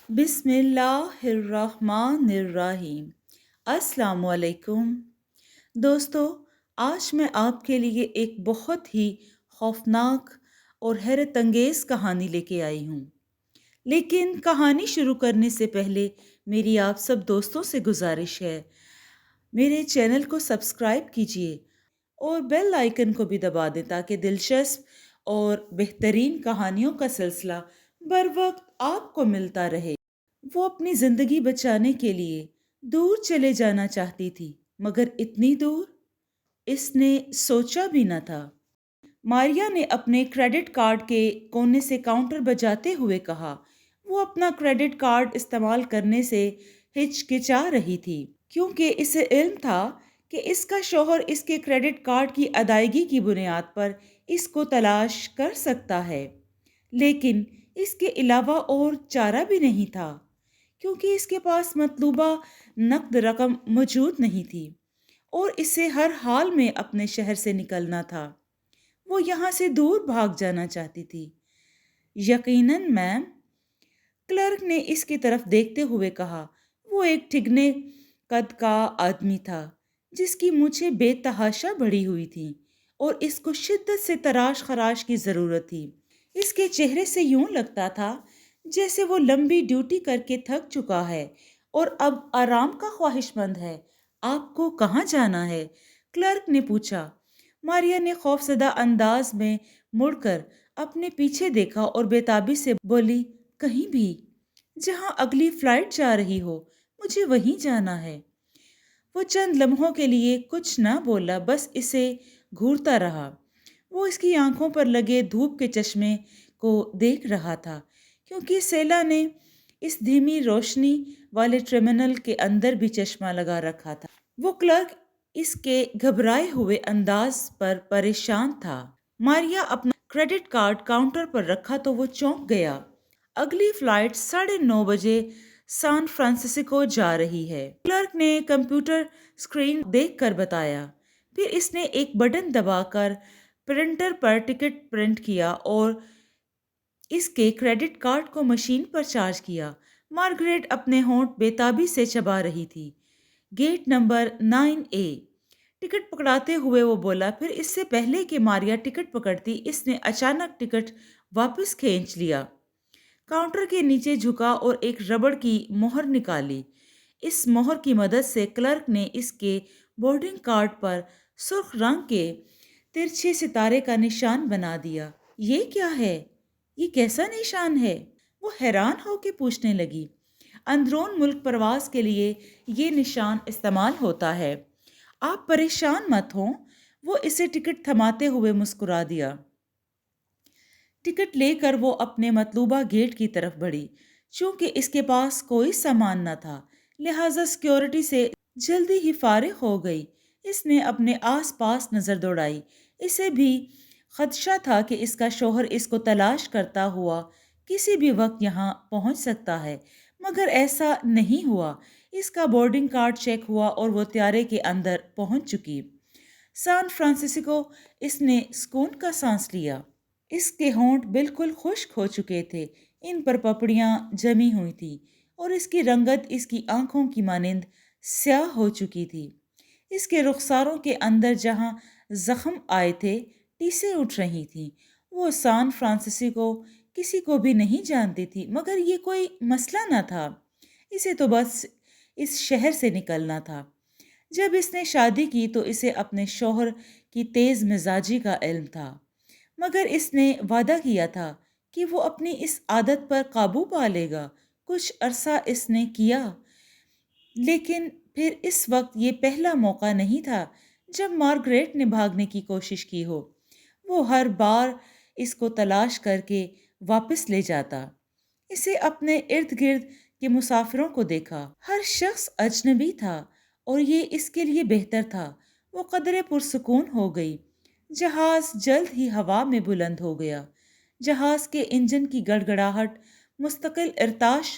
بسم اللہ الرحمن الرحیم۔ السلام علیکم دوستو، آج میں آپ کے لیے ایک بہت ہی خوفناک اور حیرت انگیز کہانی لے کے آئی ہوں۔ لیکن کہانی شروع کرنے سے پہلے میری آپ سب دوستوں سے گزارش ہے، میرے چینل کو سبسکرائب کیجیے اور بیل آئیکن کو بھی دبا دیں تاکہ دلچسپ اور بہترین کہانیوں کا سلسلہ بر وقت آپ کو ملتا رہے۔ وہ اپنی زندگی بچانے کے لیے دور چلے جانا چاہتی تھی، مگر اتنی دور اس نے سوچا بھی نہ تھا۔ ماریا نے اپنے کریڈٹ کارڈ کے کونے سے کاؤنٹر بجاتے ہوئے کہا۔ وہ اپنا کریڈٹ کارڈ استعمال کرنے سے ہچکچا رہی تھی، کیونکہ اسے علم تھا کہ اس کا شوہر اس کے کریڈٹ کارڈ کی ادائیگی کی بنیاد پر اس کو تلاش کر سکتا ہے۔ لیکن اس کے علاوہ اور چارہ بھی نہیں تھا، کیونکہ اس کے پاس مطلوبہ نقد رقم موجود نہیں تھی اور اسے ہر حال میں اپنے شہر سے نکلنا تھا۔ وہ یہاں سے دور بھاگ جانا چاہتی تھی۔ یقیناً میم، کلرک نے اس کی طرف دیکھتے ہوئے کہا۔ وہ ایک ٹھگنے قد کا آدمی تھا جس کی مونچھیں بے تحاشا بڑھی ہوئی تھیں اور اس کو شدت سے تراش خراش کی ضرورت تھی۔ اس کے چہرے سے یوں لگتا تھا جیسے وہ لمبی ڈیوٹی کر کے تھک چکا ہے اور اب آرام کا خواہش مند ہے۔ آپ کو کہاں جانا ہے؟ کلرک نے پوچھا۔ ماریا نے خوفزدہ انداز میں مڑ کر اپنے پیچھے دیکھا اور بےتابی سے بولی، کہیں بھی جہاں اگلی فلائٹ جا رہی ہو، مجھے وہیں جانا ہے۔ وہ چند لمحوں کے لیے کچھ نہ بولا، بس اسے گھورتا رہا۔ وہ اس کی آنکھوں پر لگے دھوپ کے چشمے کو دیکھ رہا تھا، کیونکہ سیلا نے اس دھیمی روشنی والے ٹرمینل کے اندر بھی چشمہ لگا رکھا تھا۔ وہ کلرک اس کے گھبرائے ہوئے انداز پر پریشان تھا۔ ماریا اپنا کریڈٹ کارڈ کاؤنٹر پر رکھا تو وہ چونک گیا۔ اگلی فلائٹ 9:30 بجے سان فرانسسکو جا رہی ہے، کلرک نے کمپیوٹر اسکرین دیکھ کر بتایا۔ پھر اس نے ایک بٹن دبا کر پرنٹر پر ٹکٹ پرنٹ کیا اور اس کے کریڈٹ کارڈ کو مشین پر چارج کیا۔ مارگریٹ اپنے ہونٹ بےتابی سے چبا رہی تھی۔ گیٹ نمبر 9A، ٹکٹ پکڑاتے ہوئے وہ بولا۔ پھر اس سے پہلے کہ ماریا ٹکٹ پکڑتی، اس نے اچانک ٹکٹ واپس کھینچ لیا، کاؤنٹر کے نیچے جھکا اور ایک ربڑ کی مہر نکالی۔ اس مہر کی مدد سے کلرک نے اس کے بورڈنگ کارڈ پر سرخ رنگ کے ترچھے ستارے کا نشان بنا دیا۔ یہ کیا ہے؟ یہ کیسا نشان ہے؟ وہ حیران ہو کے پوچھنے لگی۔ اندرون ملک پرواز کے لیے یہ نشان استعمال ہوتا ہے۔ آپ پریشان مت ہوں، وہ اسے ٹکٹ تھماتے ہوئے مسکرا دیا۔ ٹکٹ لے کر وہ اپنے مطلوبہ گیٹ کی طرف بڑھی۔ چونکہ اس کے پاس کوئی سامان نہ تھا، لہٰذا سیکیورٹی سے جلدی ہی فارغ ہو گئی۔ اس نے اپنے آس پاس نظر دوڑائی۔ اسے بھی خدشہ تھا کہ اس کا شوہر اس کو تلاش کرتا ہوا کسی بھی وقت یہاں پہنچ سکتا ہے، مگر ایسا نہیں ہوا۔ اس کا بورڈنگ کارڈ چیک ہوا اور وہ طیارے کے اندر پہنچ چکی۔ سان فرانسسکو، اس نے سکون کا سانس لیا۔ اس کے ہونٹ بالکل خشک ہو چکے تھے، ان پر پپڑیاں جمی ہوئی تھیں اور اس کی رنگت اس کی آنکھوں کی مانند سیاہ ہو چکی تھی۔ اس کے رخساروں کے اندر جہاں زخم آئے تھے، ٹیسیں اٹھ رہی تھیں۔ وہ سان فرانسسکو کسی کو بھی نہیں جانتی تھی، مگر یہ کوئی مسئلہ نہ تھا۔ اسے تو بس اس شہر سے نکلنا تھا۔ جب اس نے شادی کی تو اسے اپنے شوہر کی تیز مزاجی کا علم تھا، مگر اس نے وعدہ کیا تھا کہ وہ اپنی اس عادت پر قابو پا لے گا۔ کچھ عرصہ اس نے کیا، لیکن پھر اس وقت یہ پہلا موقع نہیں تھا جب مارگریٹ نے بھاگنے کی کوشش کی ہو۔ وہ ہر بار اس کو تلاش کر کے واپس لے جاتا۔ اسے اپنے ارد گرد کے مسافروں کو دیکھا، ہر شخص اجنبی تھا اور یہ اس کے لیے بہتر تھا۔ وہ قدرے پرسکون ہو گئی۔ جہاز جلد ہی ہوا میں بلند ہو گیا۔ جہاز کے انجن کی گڑگڑاہٹ، مستقل ارتعاش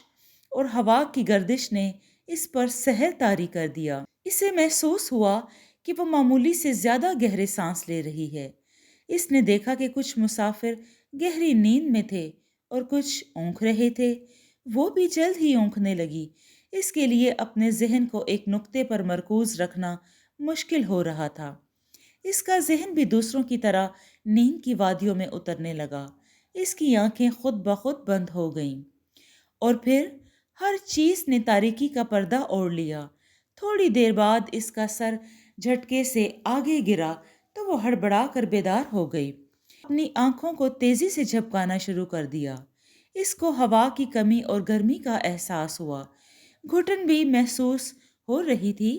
اور ہوا کی گردش نے اس پر سحر طاری کر دیا۔ اسے محسوس ہوا کہ وہ معمولی سے زیادہ گہرے سانس لے رہی ہے۔ اس نے دیکھا کہ کچھ مسافر گہری نیند میں تھے اور کچھ اونگھ رہے تھے۔ وہ بھی جلد ہی اونکنے لگی۔ اس کے لیے اپنے ذہن کو ایک نقطے پر مرکوز رکھنا مشکل ہو رہا تھا۔ اس کا ذہن بھی دوسروں کی طرح نیند کی وادیوں میں اترنے لگا۔ اس کی آنکھیں خود بخود بند ہو گئیں اور پھر ہر چیز نے تاریکی کا پردہ اوڑھ لیا۔ تھوڑی دیر بعد اس کا سر جھٹکے سے آگے گرا تو وہ ہڑبڑا کر بیدار ہو گئی۔ اپنی آنکھوں کو تیزی سے جھپکانا شروع کر دیا۔ اس کو ہوا کی کمی اور گرمی کا احساس ہوا۔ گھٹن بھی محسوس ہو رہی تھی۔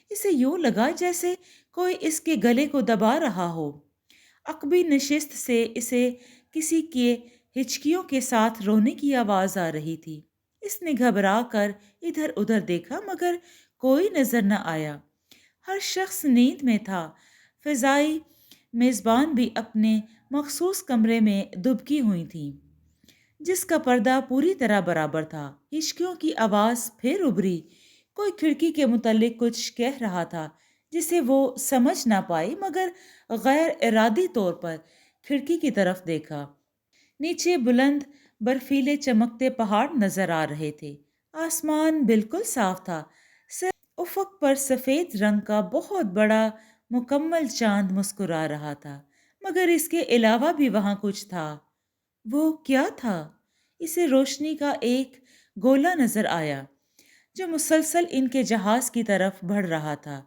اسے یوں لگا جیسے کوئی اس کے گلے کو دبا رہا ہو۔ عقبی نشست سے اسے کسی کے ہچکیوں کے ساتھ رونے کی آواز آ رہی تھی۔ اس نے گھبرا کر ادھر ادھر دیکھا مگر کوئی نظر نہ آیا۔ ہر شخص نیند میں تھا۔ فضائی میزبان بھی اپنے مخصوص کمرے میں دبکی ہوئی تھی جس کا پردہ پوری طرح برابر تھا۔ ہچکیوں کی آواز پھر ابھری۔ کوئی کھڑکی کے متعلق کچھ کہہ رہا تھا جسے وہ سمجھ نہ پائی مگر غیر ارادی طور پر کھڑکی کی طرف دیکھا۔ نیچے بلند برفیلے چمکتے پہاڑ نظر آ رہے تھے۔ آسمان بالکل صاف تھا۔ صرف افق پر سفید رنگ کا بہت بڑا مکمل چاند مسکرا رہا تھا مگر اس کے علاوہ بھی وہاں کچھ تھا۔ وہ کیا تھا؟ اسے روشنی کا ایک گولا نظر آیا جو مسلسل ان کے جہاز کی طرف بڑھ رہا تھا۔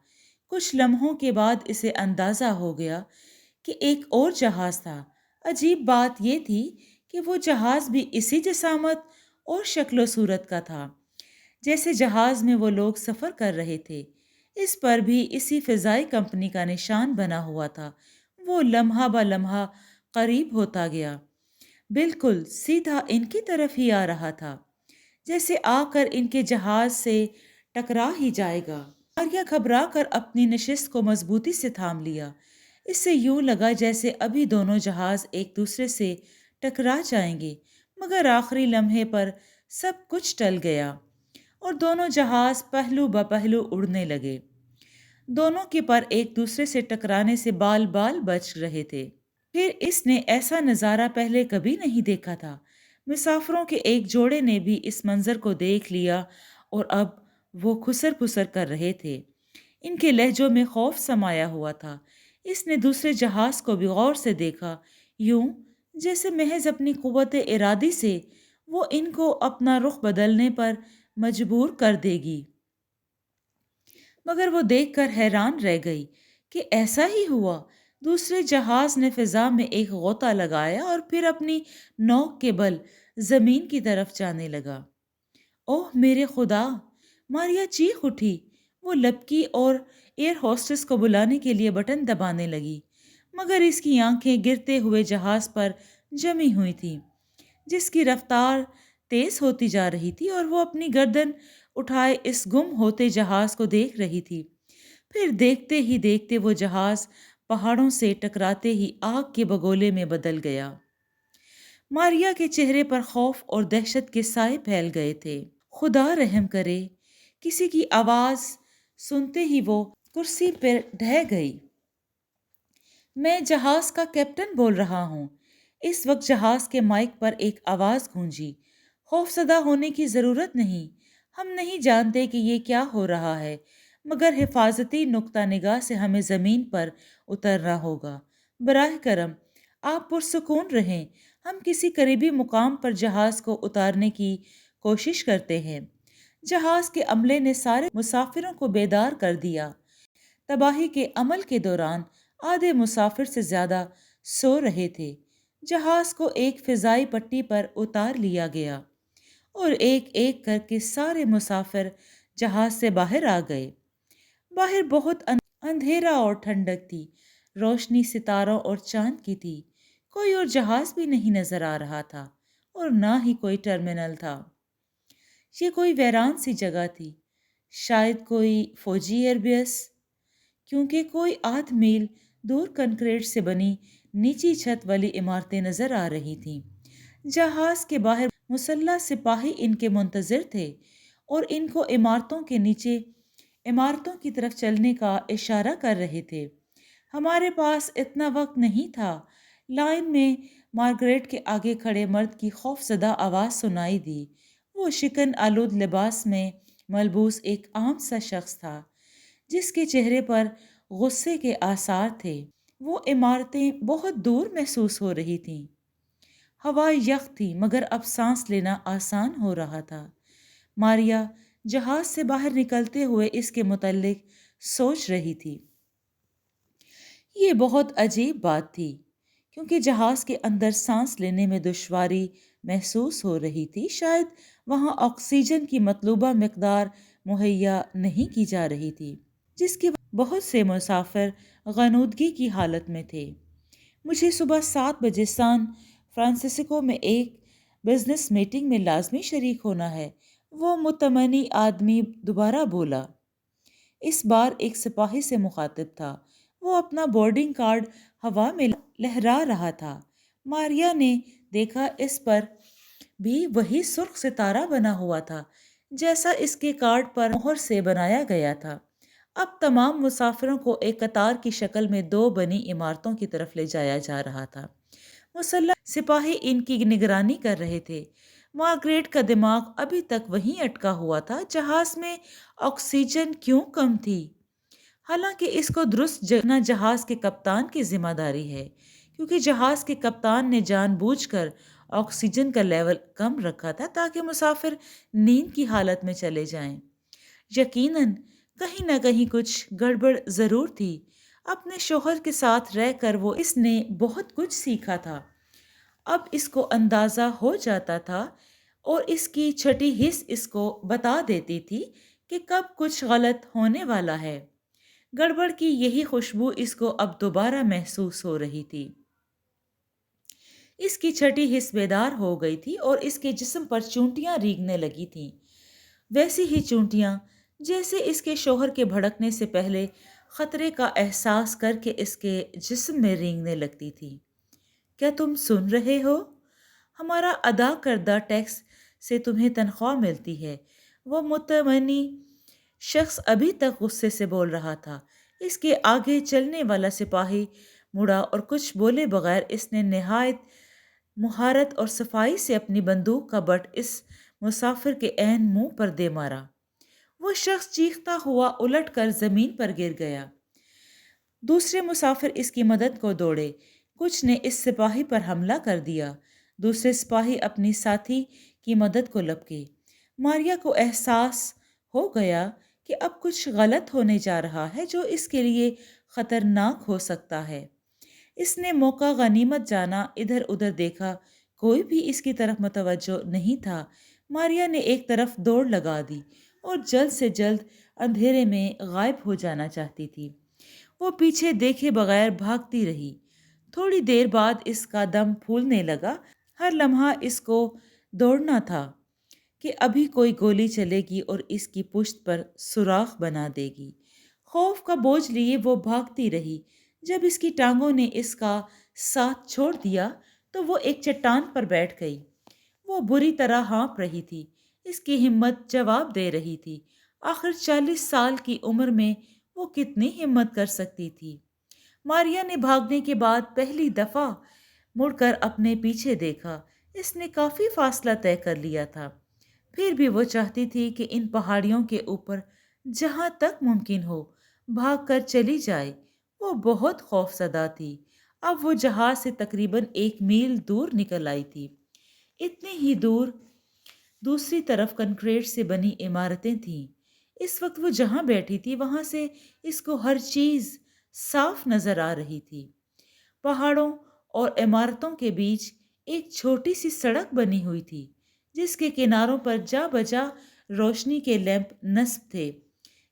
کچھ لمحوں کے بعد اسے اندازہ ہو گیا کہ ایک اور جہاز تھا۔ عجیب بات یہ تھی کہ وہ جہاز بھی اسی جسامت اور شکل و صورت کا تھا جیسے جہاز میں وہ لوگ سفر کر رہے تھے۔ اس پر بھی اسی فضائی کمپنی کا نشان بنا ہوا تھا۔ وہ لمحہ بہ لمحہ قریب ہوتا گیا، بالکل سیدھا ان کی طرف ہی آ رہا تھا جیسے آ کر ان کے جہاز سے ٹکرا ہی جائے گا۔ ماریا گھبرا کر اپنی نشست کو مضبوطی سے تھام لیا۔ اس سے یوں لگا جیسے ابھی دونوں جہاز ایک دوسرے سے ٹکرا جائیں گے مگر آخری لمحے پر سب کچھ ٹل گیا اور دونوں جہاز پہلو بہ پہلو اڑنے لگے۔ دونوں کے پر ایک دوسرے سے ٹکرانے سے بال بال بچ رہے تھے۔ پھر اس نے ایسا نظارہ پہلے کبھی نہیں دیکھا تھا۔ مسافروں کے ایک جوڑے نے بھی اس منظر کو دیکھ لیا اور اب وہ خسر پسر کر رہے تھے۔ ان کے لہجوں میں خوف سمایا ہوا تھا۔ اس نے دوسرے جہاز کو بھی غور سے دیکھا، یوں جیسے محض اپنی قوت ارادی سے وہ ان کو اپنا رخ بدلنے پر مجبور کر دے گی۔ مگر وہ دیکھ کر حیران رہ گئی کہ ایسا ہی ہوا۔ دوسرے جہاز نے فضا میں ایک غوطہ لگایا اور پھر اپنی نوک کے بل زمین کی طرف جانے لگا۔ اوہ میرے خدا! ماریا چیخ اٹھی۔ وہ لپکی اور ایئر ہوسٹس کو بلانے کے لیے بٹن دبانے لگی مگر اس کی آنکھیں گرتے ہوئے جہاز پر جمی ہوئی تھیں جس کی رفتار تیز ہوتی جا رہی تھی اور وہ اپنی گردن اٹھائے اس گم ہوتے جہاز کو دیکھ رہی تھی۔ پھر دیکھتے ہی دیکھتے وہ جہاز پہاڑوں سے ٹکراتے ہی آگ کے بگولے میں بدل گیا۔ ماریا کے چہرے پر خوف اور دہشت کے سائے پھیل گئے تھے۔ خدا رحم کرے! کسی کی آواز سنتے ہی وہ کرسی پر ڈھہ گئی۔ میں جہاز کا کیپٹن بول رہا ہوں۔ اس وقت جہاز کے مائک پر ایک آواز گونجی۔ خوفزدہ ہونے کی ضرورت نہیں۔ ہم نہیں جانتے کہ یہ کیا ہو رہا ہے مگر حفاظتی نقطہ نگاہ سے ہمیں زمین پر اترنا ہوگا۔ براہ کرم آپ پرسکون رہیں۔ ہم کسی قریبی مقام پر جہاز کو اتارنے کی کوشش کرتے ہیں۔ جہاز کے عملے نے سارے مسافروں کو بیدار کر دیا۔ تباہی کے عمل کے دوران آدھے مسافر سے زیادہ سو رہے تھے۔ جہاز کو ایک فضائی پٹی پر اتار لیا گیا اور ایک ایک کر کے سارے مسافر جہاز سے باہر آ گئے۔ باہر بہت اندھیرا اور ٹھنڈک تھی۔ روشنی ستاروں اور چاند کی تھی۔ کوئی اور جہاز بھی نہیں نظر آ رہا تھا اور نہ ہی کوئی ٹرمینل تھا۔ یہ کوئی ویران سی جگہ تھی، شاید کوئی فوجی ایئر بیس، کیونکہ کوئی آدھ میل دور کنکریٹ سے بنی نیچی چھت والی عمارتیں نظر آ رہی تھیں۔ جہاز کے باہر مسلح سپاہی ان کے منتظر تھے اور ان کو عمارتوں کے نیچے عمارتوں کی طرف چلنے کا اشارہ کر رہے تھے۔ ہمارے پاس اتنا وقت نہیں تھا۔ لائن میں مارگریٹ کے آگے کھڑے مرد کی خوف زدہ آواز سنائی دی۔ وہ شکن آلود لباس میں ملبوس ایک عام سا شخص تھا جس کے چہرے پر غصے کے آثار تھے۔ وہ عمارتیں بہت دور محسوس ہو رہی تھیں۔ ہوا یخ تھی مگر اب سانس لینا آسان ہو رہا تھا۔ ماریا جہاز سے باہر نکلتے ہوئے اس کے متعلق سوچ رہی تھی۔ یہ بہت عجیب بات تھی کیونکہ جہاز کے اندر سانس لینے میں دشواری محسوس ہو رہی تھی۔ شاید وہاں آکسیجن کی مطلوبہ مقدار مہیا نہیں کی جا رہی تھی، جس کی وجہ بہت سے مسافر غنودگی کی حالت میں تھے۔ مجھے صبح 7 بجے سان فرانسسکو میں ایک بزنس میٹنگ میں لازمی شریک ہونا ہے، وہ متمنی آدمی دوبارہ بولا۔ اس بار ایک سپاہی سے مخاطب تھا۔ وہ اپنا بورڈنگ کارڈ ہوا میں لہرا رہا تھا۔ ماریا نے دیکھا اس پر بھی وہی سرخ ستارہ بنا ہوا تھا جیسا اس کے کارڈ پر مہر سے بنایا گیا تھا۔ اب تمام مسافروں کو ایک قطار کی شکل میں 2 بنی عمارتوں کی طرف لے جایا جا رہا تھا۔ مسلح سپاہی ان کی نگرانی کر رہے تھے۔ مارگریٹ کا دماغ ابھی تک وہیں اٹکا ہوا تھا۔ جہاز میں آکسیجن کیوں کم تھی؟ حالانکہ اس کو درست جگنا جہاز کے کپتان کی ذمہ داری ہے، کیونکہ جہاز کے کپتان نے جان بوجھ کر آکسیجن کا لیول کم رکھا تھا تاکہ مسافر نیند کی حالت میں چلے جائیں۔ یقیناً کہیں نہ کہیں کچھ گڑبڑ ضرور تھی۔ اپنے شوہر کے ساتھ رہ کر اس نے بہت کچھ سیکھا تھا۔ اب اس کو اندازہ ہو جاتا تھا اور اس کی چھٹی حس اس کو بتا دیتی تھی کہ کب کچھ غلط ہونے والا ہے۔ گڑبڑ کی یہی خوشبو اس کو اب دوبارہ محسوس ہو رہی تھی۔ اس کی چھٹی حس بیدار ہو گئی تھی اور اس کے جسم پر چونٹیاں ریگنے لگی تھیں، ویسی ہی چونٹیاں جیسے اس کے شوہر کے بھڑکنے سے پہلے خطرے کا احساس کر کے اس کے جسم میں رینگنے لگتی تھی۔ کیا تم سن رہے ہو؟ ہمارا ادا کردہ ٹیکس سے تمہیں تنخواہ ملتی ہے۔ وہ متمنی شخص ابھی تک غصے سے بول رہا تھا۔ اس کے آگے چلنے والا سپاہی مڑا اور کچھ بولے بغیر اس نے نہایت مہارت اور صفائی سے اپنی بندوق کا بٹ اس مسافر کے عین منہ پر دے مارا۔ وہ شخص چیختا ہوا الٹ کر زمین پر گر گیا۔ دوسرے مسافر اس کی مدد کو دوڑے۔ کچھ نے اس سپاہی پر حملہ کر دیا۔ دوسرے سپاہی اپنی ساتھی کی مدد کو لپکے۔ ماریا کو احساس ہو گیا کہ اب کچھ غلط ہونے جا رہا ہے جو اس کے لیے خطرناک ہو سکتا ہے۔ اس نے موقع غنیمت جانا، ادھر ادھر دیکھا، کوئی بھی اس کی طرف متوجہ نہیں تھا۔ ماریا نے ایک طرف دوڑ لگا دی اور جلد سے جلد اندھیرے میں غائب ہو جانا چاہتی تھی۔ وہ پیچھے دیکھے بغیر بھاگتی رہی۔ تھوڑی دیر بعد اس کا دم پھولنے لگا۔ ہر لمحہ اس کو دوڑنا تھا کہ ابھی کوئی گولی چلے گی اور اس کی پشت پر سوراخ بنا دے گی۔ خوف کا بوجھ لیے وہ بھاگتی رہی۔ جب اس کی ٹانگوں نے اس کا ساتھ چھوڑ دیا تو وہ ایک چٹان پر بیٹھ گئی۔ وہ بری طرح ہانپ رہی تھی۔ اس کی ہمت جواب دے رہی تھی۔ آخر 40 سال کی عمر میں وہ کتنی ہمت کر سکتی تھی؟ ماریا نے بھاگنے کے بعد پہلی دفعہ مڑ کر اپنے پیچھے دیکھا۔ اس نے کافی فاصلہ طے کر لیا تھا۔ پھر بھی وہ چاہتی تھی کہ ان پہاڑیوں کے اوپر جہاں تک ممکن ہو بھاگ کر چلی جائے۔ وہ بہت خوف زدہ تھی۔ اب وہ جہاز سے تقریباً 1 میل دور نکل آئی تھی۔ اتنی ہی دور دوسری طرف کنکریٹ سے بنی عمارتیں تھیں۔ اس وقت وہ جہاں بیٹھی تھی وہاں سے اس کو ہر چیز صاف نظر آ رہی تھی۔ پہاڑوں اور عمارتوں کے بیچ ایک چھوٹی سی سڑک بنی ہوئی تھی جس کے کناروں پر جا بجا روشنی کے لیمپ نصب تھے۔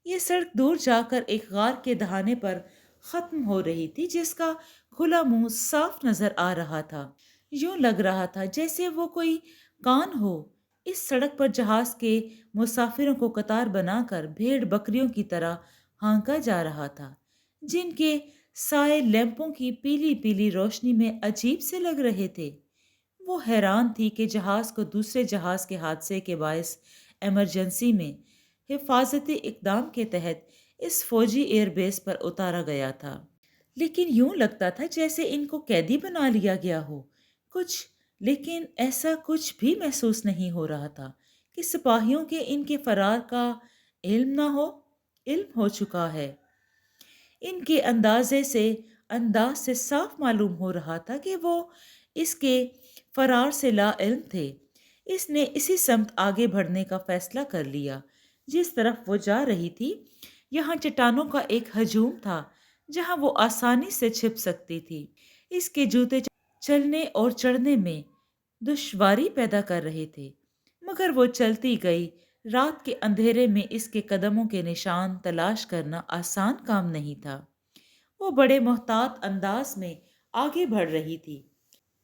یہ سڑک دور جا کر ایک غار کے دہانے پر ختم ہو رہی تھی جس کا کھلا منہ صاف نظر آ رہا تھا۔ یوں لگ رہا تھا جیسے وہ کوئی کان ہو۔ اس سڑک پر جہاز کے مسافروں کو قطار بنا کر بھیڑ بکریوں کی طرح ہانکا جا رہا تھا، جن کے سائے لیمپوں کی پیلی پیلی روشنی میں عجیب سے لگ رہے تھے۔ وہ حیران تھی کہ جہاز کو دوسرے جہاز کے حادثے کے باعث ایمرجنسی میں حفاظتی اقدام کے تحت اس فوجی ایئر بیس پر اتارا گیا تھا، لیکن یوں لگتا تھا جیسے ان کو قیدی بنا لیا گیا ہو۔ لیکن ایسا کچھ بھی محسوس نہیں ہو رہا تھا کہ سپاہیوں کے ان کے فرار کا علم نہ ہو؟ علم ہو چکا ہے۔ ان کے انداز سے صاف معلوم ہو رہا تھا کہ وہ اس کے فرار سے لا علم تھے۔ اس نے اسی سمت آگے بڑھنے کا فیصلہ کر لیا جس طرف وہ جا رہی تھی۔ یہاں چٹانوں کا ایک ہجوم تھا جہاں وہ آسانی سے چھپ سکتی تھی۔ اس کے جوتے چلنے اور چڑھنے میں دشواری پیدا کر رہے تھے، مگر وہ چلتی گئی۔ رات کے اندھیرے میں اس کے قدموں کے نشان تلاش کرنا آسان کام نہیں تھا۔ وہ بڑے محتاط انداز میں آگے بڑھ رہی تھی۔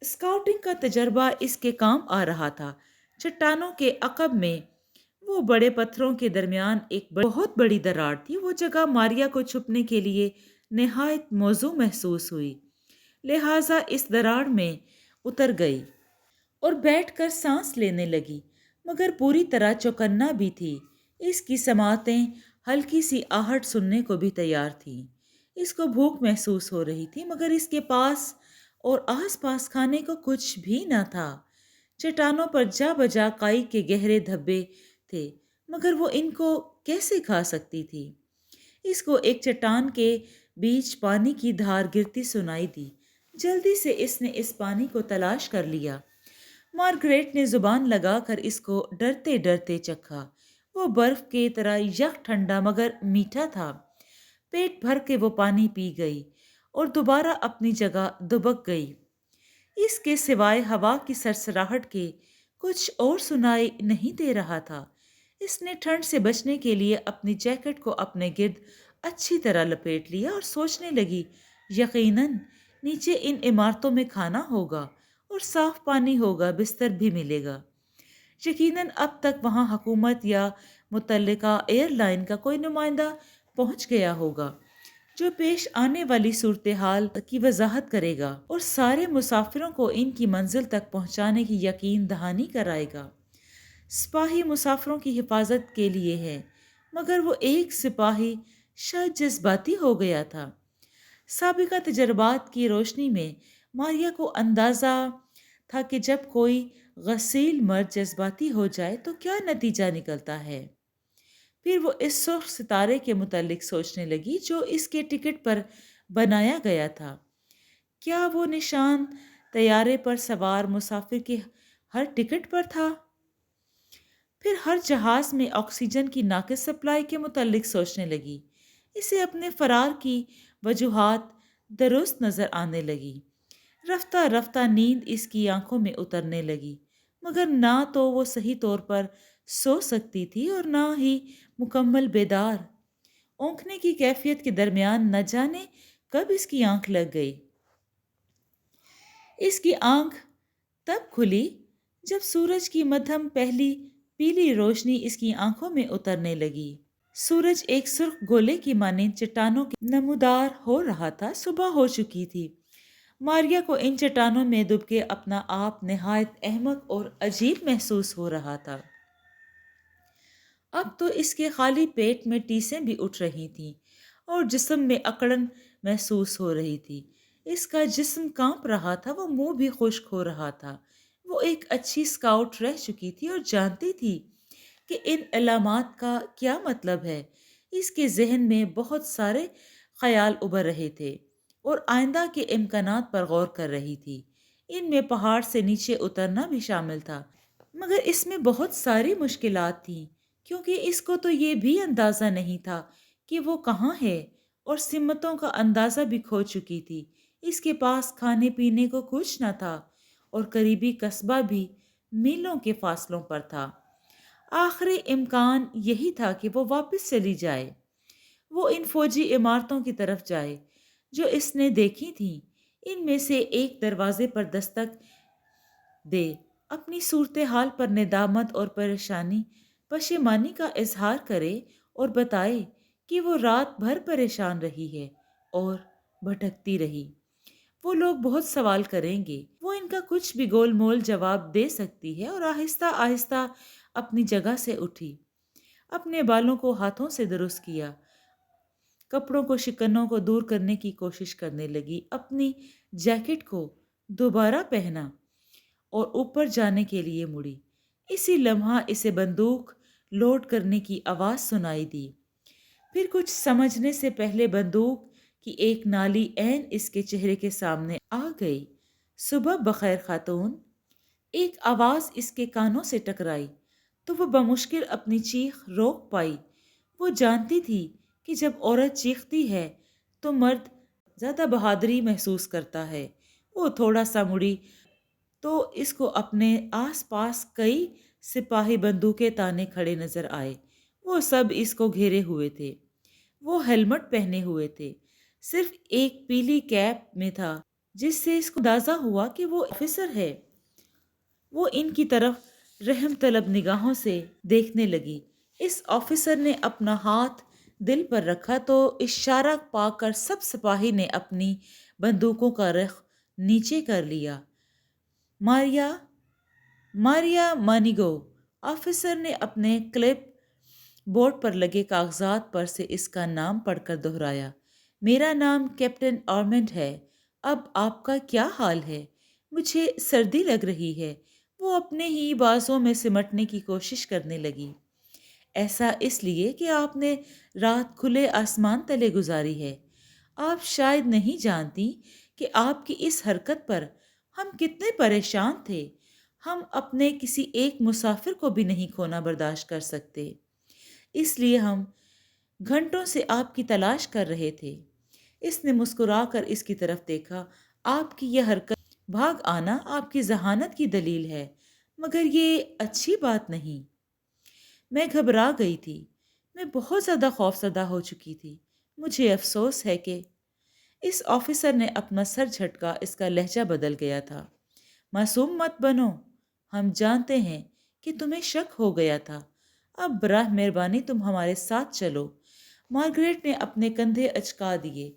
اسکاؤٹنگ کا تجربہ اس کے کام آ رہا تھا۔ چٹانوں کے عقب میں وہ بڑے پتھروں کے درمیان ایک بہت بڑی دراڑ تھی۔ وہ جگہ ماریا کو چھپنے کے لیے نہایت موزوں محسوس ہوئی، لہٰذا اس دراڑ میں اتر گئی اور بیٹھ کر سانس لینے لگی، مگر پوری طرح چوکنا بھی تھی۔ اس کی سماعتیں ہلکی سی آہٹ سننے کو بھی تیار تھیں۔ اس کو بھوک محسوس ہو رہی تھی، مگر اس کے پاس اور آس پاس کھانے کو کچھ بھی نہ تھا۔ چٹانوں پر جا بجا کائی کے گہرے دھبے تھے، مگر وہ ان کو کیسے کھا سکتی تھی؟ اس کو ایک چٹان کے بیچ پانی کی دھار گرتی سنائی دی۔ جلدی سے اس نے اس پانی کو تلاش کر لیا۔ مارگریٹ نے زبان لگا کر اس کو ڈرتے ڈرتے چکھا۔ وہ برف کی طرح یک ٹھنڈا مگر میٹھا تھا۔ پیٹ بھر کے وہ پانی پی گئی اور دوبارہ اپنی جگہ دبک گئی۔ اس کے سوائے ہوا کی سرسراہٹ کے کچھ اور سنائی نہیں دے رہا تھا۔ اس نے ٹھنڈ سے بچنے کے لیے اپنی جیکٹ کو اپنے گرد اچھی طرح لپیٹ لیا اور سوچنے لگی، یقیناً نیچے ان عمارتوں میں کھانا ہوگا اور صاف پانی ہوگا، بستر بھی ملے گا۔ یقیناً اب تک وہاں حکومت یا متعلقہ ایئر لائن کا کوئی نمائندہ پہنچ گیا ہوگا جو پیش آنے والی صورتحال کی وضاحت کرے گا اور سارے مسافروں کو ان کی منزل تک پہنچانے کی یقین دہانی کرائے گا۔ سپاہی مسافروں کی حفاظت کے لیے ہے، مگر وہ ایک سپاہی شاید جذباتی ہو گیا تھا۔ سابقہ تجربات کی روشنی میں ماریا کو اندازہ تھا کہ جب کوئی غسیل مرد جذباتی ہو جائے تو کیا نتیجہ نکلتا ہے۔ پھر وہ اس سرخ ستارے کے متعلق سوچنے لگی جو اس کے ٹکٹ پر بنایا گیا تھا۔ کیا وہ نشان طیارے پر سوار مسافر کے ہر ٹکٹ پر تھا؟ پھر ہر جہاز میں آکسیجن کی ناقص سپلائی کے متعلق سوچنے لگی۔ اسے اپنے فرار کی وجوہات درست نظر آنے لگی۔ رفتہ رفتہ نیند اس کی آنکھوں میں اترنے لگی، مگر نہ تو وہ صحیح طور پر سو سکتی تھی اور نہ ہی مکمل بیدار۔ اونکنے کی کیفیت کے درمیان نہ جانے کب اس کی آنکھ لگ گئی۔ اس کی آنکھ تب کھلی جب سورج کی مدھم پہلی پیلی روشنی اس کی آنکھوں میں اترنے لگی۔ سورج ایک سرخ گولے کی مانند چٹانوں کے نمودار ہو رہا تھا۔ صبح ہو چکی تھی۔ ماریا کو ان چٹانوں میں دب کے اپنا آپ نہایت احمق اور عجیب محسوس ہو رہا تھا۔ اب تو اس کے خالی پیٹ میں ٹیسیں بھی اٹھ رہی تھیں اور جسم میں اکڑن محسوس ہو رہی تھی۔ اس کا جسم کانپ رہا تھا، وہ منہ بھی خشک ہو رہا تھا۔ وہ ایک اچھی اسکاؤٹ رہ چکی تھی اور جانتی تھی کہ ان علامات کا کیا مطلب ہے۔ اس کے ذہن میں بہت سارے خیال ابھر رہے تھے اور آئندہ کے امکانات پر غور کر رہی تھی۔ ان میں پہاڑ سے نیچے اترنا بھی شامل تھا، مگر اس میں بہت ساری مشکلات تھیں، کیونکہ اس کو تو یہ بھی اندازہ نہیں تھا کہ وہ کہاں ہے، اور سمتوں کا اندازہ بھی کھو چکی تھی۔ اس کے پاس کھانے پینے کو کچھ نہ تھا اور قریبی قصبہ بھی میلوں کے فاصلوں پر تھا۔ آخری امکان یہی تھا کہ وہ واپس چلی جائے، وہ ان فوجی عمارتوں کی طرف جائے جو اس نے دیکھی تھیں۔ ان میں سے ایک دروازے پر دستک دے، اپنی صورتحال پر ندامت اور پشیمانی کا اظہار کرے اور بتائے کہ وہ رات بھر پریشان رہی ہے اور بھٹکتی رہی۔ وہ لوگ بہت سوال کریں گے، وہ ان کا کچھ بھی گول مول جواب دے سکتی ہے، اور آہستہ آہستہ اپنی جگہ سے اٹھی، اپنے بالوں کو ہاتھوں سے درست کیا، کپڑوں کو شکنوں کو دور کرنے کی کوشش کرنے لگی، اپنی جیکٹ کو دوبارہ پہنا اور اوپر جانے کے لیے مڑی۔ اسی لمحہ اسے بندوق لوڈ کرنے کی آواز سنائی دی۔ پھر کچھ سمجھنے سے پہلے بندوق کی ایک نالی عین اس کے چہرے کے سامنے آ گئی۔ صبح بخیر خاتون، ایک آواز اس کے کانوں سے ٹکرائی تو وہ بمشکل اپنی چیخ روک پائی۔ وہ جانتی تھی کہ جب عورت چیختی ہے تو مرد زیادہ بہادری محسوس کرتا ہے۔ وہ تھوڑا سا مڑی تو اس کو اپنے آس پاس کئی سپاہی بندوقیں تانے کھڑے نظر آئے۔ وہ سب اس کو گھیرے ہوئے تھے۔ وہ ہیلمٹ پہنے ہوئے تھے، صرف ایک پیلی کیپ میں تھا جس سے اس کو اندازہ ہوا کہ وہ آفیسر ہے۔ وہ ان کی طرف رحم طلب نگاہوں سے دیکھنے لگی۔ اس آفیسر نے اپنا ہاتھ دل پر رکھا تو اشارہ پا کر سب سپاہی نے اپنی بندوقوں کا رخ نیچے کر لیا۔ ماریا، ماریا مانیگو، آفیسر نے اپنے کلپ بورڈ پر لگے کاغذات پر سے اس کا نام پڑھ کر دہرایا۔ میرا نام کیپٹن آرمنڈ ہے۔ اب آپ کا کیا حال ہے؟ مجھے سردی لگ رہی ہے۔ وہ اپنے ہی بازوں میں سمٹنے کی کوشش کرنے لگی۔ ایسا اس لیے کہ آپ نے رات کھلے آسمان تلے گزاری ہے۔ آپ شاید نہیں جانتی کہ آپ کی اس حرکت پر ہم کتنے پریشان تھے۔ ہم اپنے کسی ایک مسافر کو بھی نہیں کھونا برداشت کر سکتے، اس لیے ہم گھنٹوں سے آپ کی تلاش کر رہے تھے۔ اس نے مسکرا کر اس کی طرف دیکھا۔ آپ کی یہ حرکت، بھاگ آنا، آپ کی ذہانت کی دلیل ہے، مگر یہ اچھی بات نہیں۔ میں گھبرا گئی تھی۔ میں بہت زیادہ خوفزدہ ہو چکی تھی۔ مجھے افسوس ہے کہ اس آفیسر نے اپنا سر جھٹکا۔ اس کا لہجہ بدل گیا تھا۔ معصوم مت بنو، ہم جانتے ہیں کہ تمہیں شک ہو گیا تھا۔ اب براہ مہربانی تم ہمارے ساتھ چلو۔ مارگریٹ نے اپنے کندھے اچکا دیے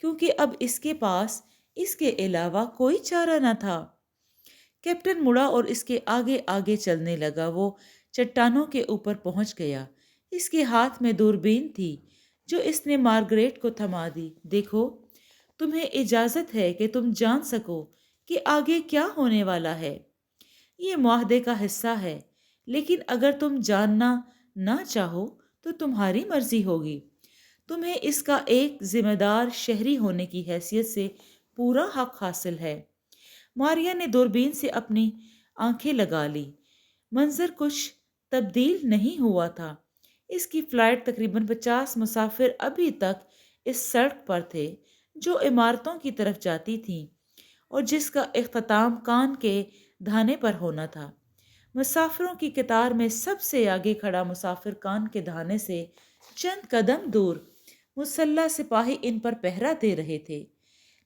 کیونکہ اب اس کے پاس اس کے علاوہ کوئی چارہ نہ تھا۔ کیپٹن مڑا اور اس کے آگے آگے چلنے لگا۔ وہ چٹانوں کے اوپر پہنچ گیا۔ اس کے ہاتھ میں دوربین تھی جو اس نے مارگریٹ کو تھما دی۔ دیکھو، تمہیں اجازت ہے کہ تم جان سکو کہ آگے کیا ہونے والا ہے۔ یہ معاہدے کا حصہ ہے، لیکن اگر تم جاننا نہ چاہو تو تمہاری مرضی ہوگی۔ تمہیں اس کا ایک ذمہ دار شہری ہونے کی حیثیت سے پورا حق حاصل ہے۔ ماریا نے دوربین سے اپنی آنکھیں لگا لی۔ منظر کچھ تبدیل نہیں ہوا تھا۔ اس کی فلائٹ تقریباً 50 مسافر ابھی تک اس سڑک پر تھے جو عمارتوں کی طرف جاتی تھی اور جس کا اختتام کان کے دھانے پر ہونا تھا۔ مسافروں کی قطار میں سب سے آگے کھڑا مسافر کان کے دھانے سے چند قدم دور مسلح سپاہی ان پر پہرا دے رہے تھے،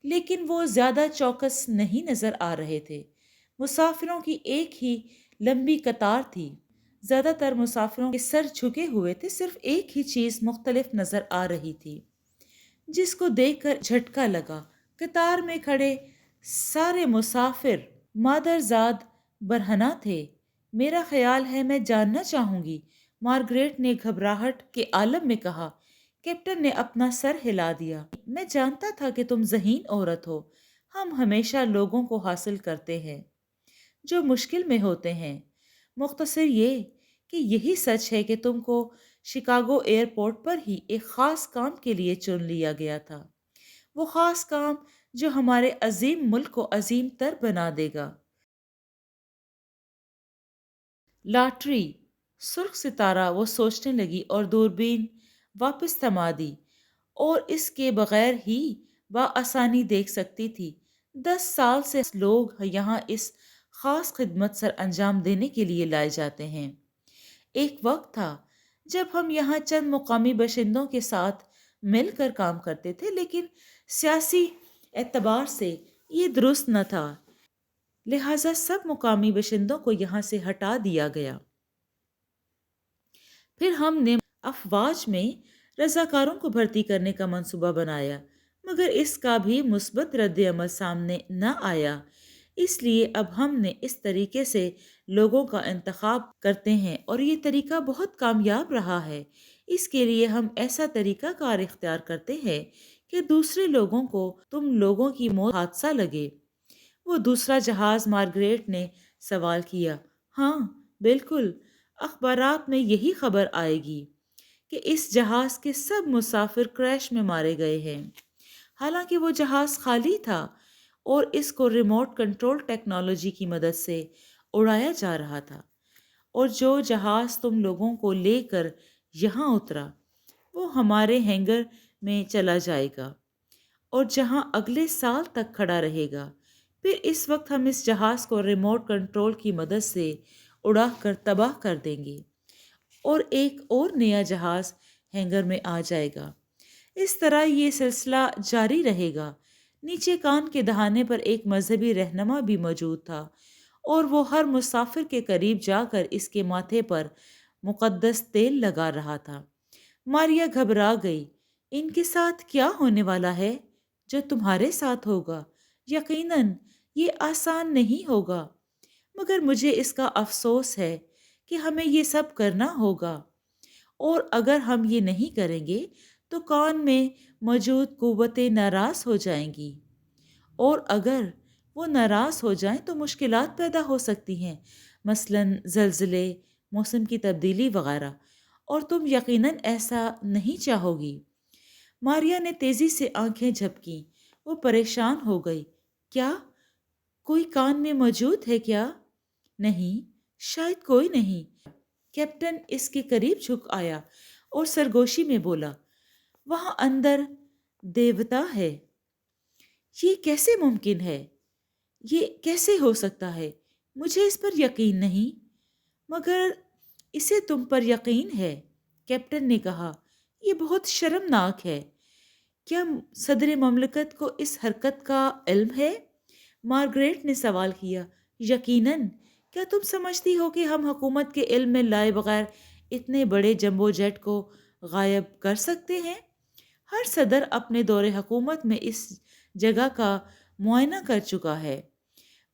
لیکن وہ زیادہ چوکس نہیں نظر آ رہے تھے۔ مسافروں کی ایک ہی لمبی قطار تھی۔ زیادہ تر مسافروں کے سر جھکے ہوئے تھے۔ صرف ایک ہی چیز مختلف نظر آ رہی تھی جس کو دیکھ کر جھٹکا لگا۔ قطار میں کھڑے سارے مسافر مادرزاد برہنہ تھے۔ میرا خیال ہے میں جاننا چاہوں گی، مارگریٹ نے گھبراہٹ کے عالم میں کہا۔ کیپٹن نے اپنا سر ہلا دیا۔ میں جانتا تھا کہ تم ذہین عورت ہو۔ ہم ہمیشہ لوگوں کو حاصل کرتے ہیں جو مشکل میں ہوتے ہیں۔ مختصر یہ کہ یہی سچ ہے کہ تم کو شکاگو ایئرپورٹ پر ہی ایک خاص کام کے لیے چن لیا گیا تھا۔ وہ خاص کام جو ہمارے عظیم ملک کو عظیم تر بنا دے گا۔ لاٹری، سرخ ستارہ، وہ سوچنے لگی اور دوربین واپس تھما دی، اور اس کے بغیر ہی بآسانی دیکھ سکتی تھی۔ 10 سال سے لوگ یہاں اس خاص خدمت سر انجام دینے کے لیے لائے جاتے ہیں۔ ایک وقت تھا جب ہم یہاں چند مقامی باشندوں کے ساتھ مل کر کام کرتے تھے، لیکن سیاسی اعتبار سے یہ درست نہ تھا، لہٰذا سب مقامی باشندوں کو یہاں سے ہٹا دیا گیا۔ پھر ہم نے افواج میں رضاکاروں کو بھرتی کرنے کا منصوبہ بنایا، مگر اس کا بھی مثبت رد عمل سامنے نہ آیا۔ اس لیے اب ہم نے اس طریقے سے لوگوں کا انتخاب کرتے ہیں اور یہ طریقہ بہت کامیاب رہا ہے۔ اس کے لیے ہم ایسا طریقہ کار اختیار کرتے ہیں کہ دوسرے لوگوں کو تم لوگوں کی موت حادثہ لگے۔ وہ دوسرا جہاز، مارگریٹ نے سوال کیا۔ ہاں، بالکل، اخبارات میں یہی خبر آئے گی کہ اس جہاز کے سب مسافر کریش میں مارے گئے ہیں، حالانکہ وہ جہاز خالی تھا اور اس کو ریموٹ کنٹرول ٹیکنالوجی کی مدد سے اڑایا جا رہا تھا۔ اور جو جہاز تم لوگوں کو لے کر یہاں اترا وہ ہمارے ہینگر میں چلا جائے گا اور جہاں اگلے سال تک کھڑا رہے گا۔ پھر اس وقت ہم اس جہاز کو ریموٹ کنٹرول کی مدد سے اڑا کر تباہ کر دیں گے اور ایک اور نیا جہاز ہینگر میں آ جائے گا۔ اس طرح یہ سلسلہ جاری رہے گا۔ نیچے کان کے دہانے پر ایک مذہبی رہنما بھی موجود تھا اور وہ ہر مسافر کے قریب جا کر اس کے ماتھے پر مقدس تیل لگا رہا تھا۔ ماریا گھبرا گئی۔ ان کے ساتھ کیا ہونے والا ہے جو تمہارے ساتھ ہوگا؟ یقیناً یہ آسان نہیں ہوگا، مگر مجھے اس کا افسوس ہے کہ ہمیں یہ سب کرنا ہوگا، اور اگر ہم یہ نہیں کریں گے تو کان میں موجود قوتیں ناراض ہو جائیں گی، اور اگر وہ ناراض ہو جائیں تو مشکلات پیدا ہو سکتی ہیں، مثلاً زلزلے، موسم کی تبدیلی وغیرہ، اور تم یقیناً ایسا نہیں چاہو گی۔ ماریا نے تیزی سے آنکھیں جھپکیں۔ وہ پریشان ہو گئی۔ کیا کوئی کان میں موجود ہے کیا؟ نہیں، شاید کوئی نہیں۔ کیپٹن اس کے قریب جھک آیا اور سرگوشی میں بولا، وہاں اندر دیوتا ہے۔ یہ کیسے ممکن ہے؟ یہ کیسے ہو سکتا ہے؟ مجھے اس پر یقین نہیں۔ مگر اسے تم پر یقین ہے، کیپٹن نے کہا۔ یہ بہت شرمناک ہے۔ کیا صدر مملکت کو اس حرکت کا علم ہے؟ مارگریٹ نے سوال کیا۔ یقیناً۔ کیا تم سمجھتی ہو کہ ہم حکومت کے علم میں لائے بغیر اتنے بڑے جمبو جیٹ کو غائب کر سکتے ہیں؟ ہر صدر اپنے دور حکومت میں اس جگہ کا معائنہ کر چکا ہے۔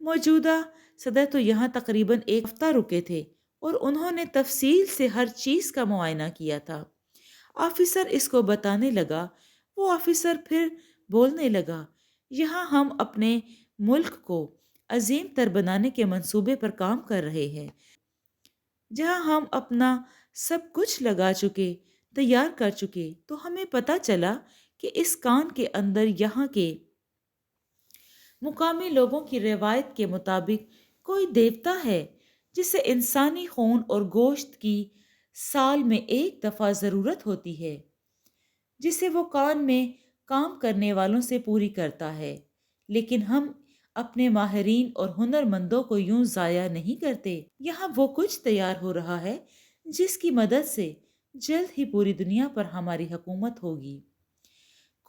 موجودہ صدر تو یہاں تقریباً ایک ہفتہ رکے تھے اور انہوں نے تفصیل سے ہر چیز کا معائنہ کیا تھا۔ آفیسر اس کو بتانے لگا۔ وہ آفیسر پھر بولنے لگا، یہاں ہم اپنے ملک کو عظیم تر بنانے کے منصوبے پر کام کر رہے ہیں، جہاں ہم اپنا سب کچھ لگا چکے، تیار کر چکے، تو ہمیں پتہ چلا کہ اس کان کے اندر یہاں کے مقامی لوگوں کی روایت کے مطابق کوئی دیوتا ہے جسے انسانی خون اور گوشت کی سال میں ایک دفعہ ضرورت ہوتی ہے، جسے وہ کان میں کام کرنے والوں سے پوری کرتا ہے۔ لیکن ہم اپنے ماہرین اور ہنر مندوں کو یوں ضائع نہیں کرتے۔ یہاں وہ کچھ تیار ہو رہا ہے جس کی مدد سے جلد ہی پوری دنیا پر ہماری حکومت ہوگی۔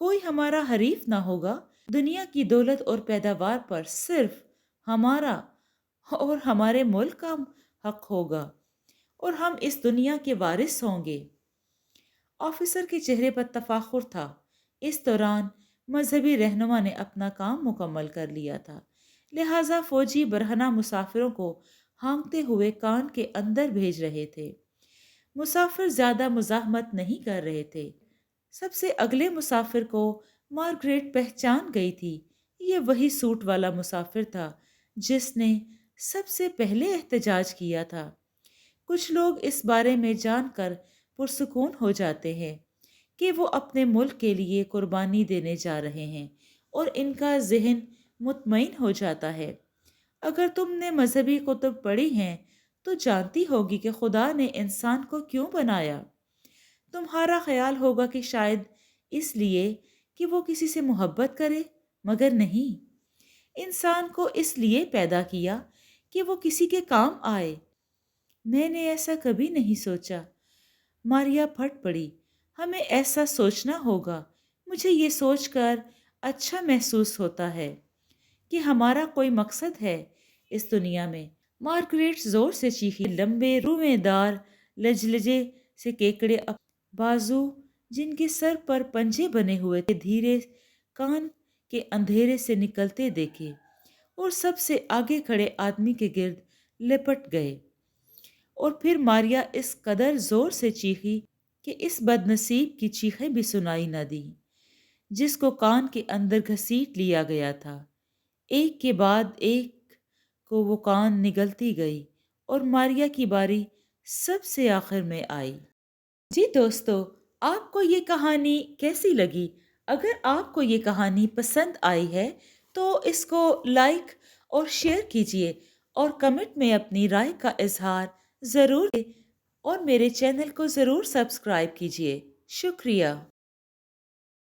کوئی ہمارا حریف نہ ہوگا۔ دنیا کی دولت اور پیداوار پر صرف ہمارا اور ہمارے ملک کا حق ہوگا، اور ہم اس دنیا کے وارث ہوں گے۔ آفیسر کے چہرے پر تفاخر تھا۔ اس دوران مذہبی رہنما نے اپنا کام مکمل کر لیا تھا، لہٰذا فوجی برہنہ مسافروں کو ہانکتے ہوئے کان کے اندر بھیج رہے تھے۔ مسافر زیادہ مزاحمت نہیں کر رہے تھے۔ سب سے اگلے مسافر کو مارگریٹ پہچان گئی تھی۔ یہ وہی سوٹ والا مسافر تھا جس نے سب سے پہلے احتجاج کیا تھا۔ کچھ لوگ اس بارے میں جان کر پرسکون ہو جاتے ہیں کہ وہ اپنے ملک کے لیے قربانی دینے جا رہے ہیں، اور ان کا ذہن مطمئن ہو جاتا ہے۔ اگر تم نے مذہبی کتب پڑھی ہیں تو جانتی ہوگی کہ خدا نے انسان کو کیوں بنایا۔ تمہارا خیال ہوگا کہ شاید اس لیے کہ وہ کسی سے محبت کرے، مگر نہیں۔ انسان کو اس لیے پیدا کیا کہ وہ کسی کے کام آئے۔ میں نے ایسا کبھی نہیں سوچا۔ ماریا پھٹ پڑی۔ ہمیں ایسا سوچنا ہوگا۔ مجھے یہ سوچ کر اچھا محسوس ہوتا ہے کہ ہمارا کوئی مقصد ہے اس دنیا میں۔ مارگریٹ زور سے چیخی۔ لمبے روئیں دار لجلجے سے کیکڑے بازو جن کے سر پر پنجے بنے ہوئے تھے دھیرے کان کے اندھیرے سے نکلتے دیکھے اور سب سے آگے کھڑے آدمی کے گرد لپٹ گئے، اور پھر ماریا اس قدر زور سے چیخی کہ اس بد نصیب کی چیخیں بھی سنائی نہ دی، جس کو کان کے اندر گھسیٹ لیا گیا تھا۔ ایک کے بعد ایک کو وہ کان نگلتی گئی اور ماریا کی باری سب سے آخر میں آئی۔ جی دوستو، آپ کو یہ کہانی کیسی لگی؟ اگر آپ کو یہ کہانی پسند آئی ہے تو اس کو لائک اور شیئر کیجئے اور کمنٹ میں اپنی رائے کا اظہار ضرور کریں اور میرے چینل کو ضرور سبسکرائب کیجئے۔ شکریہ۔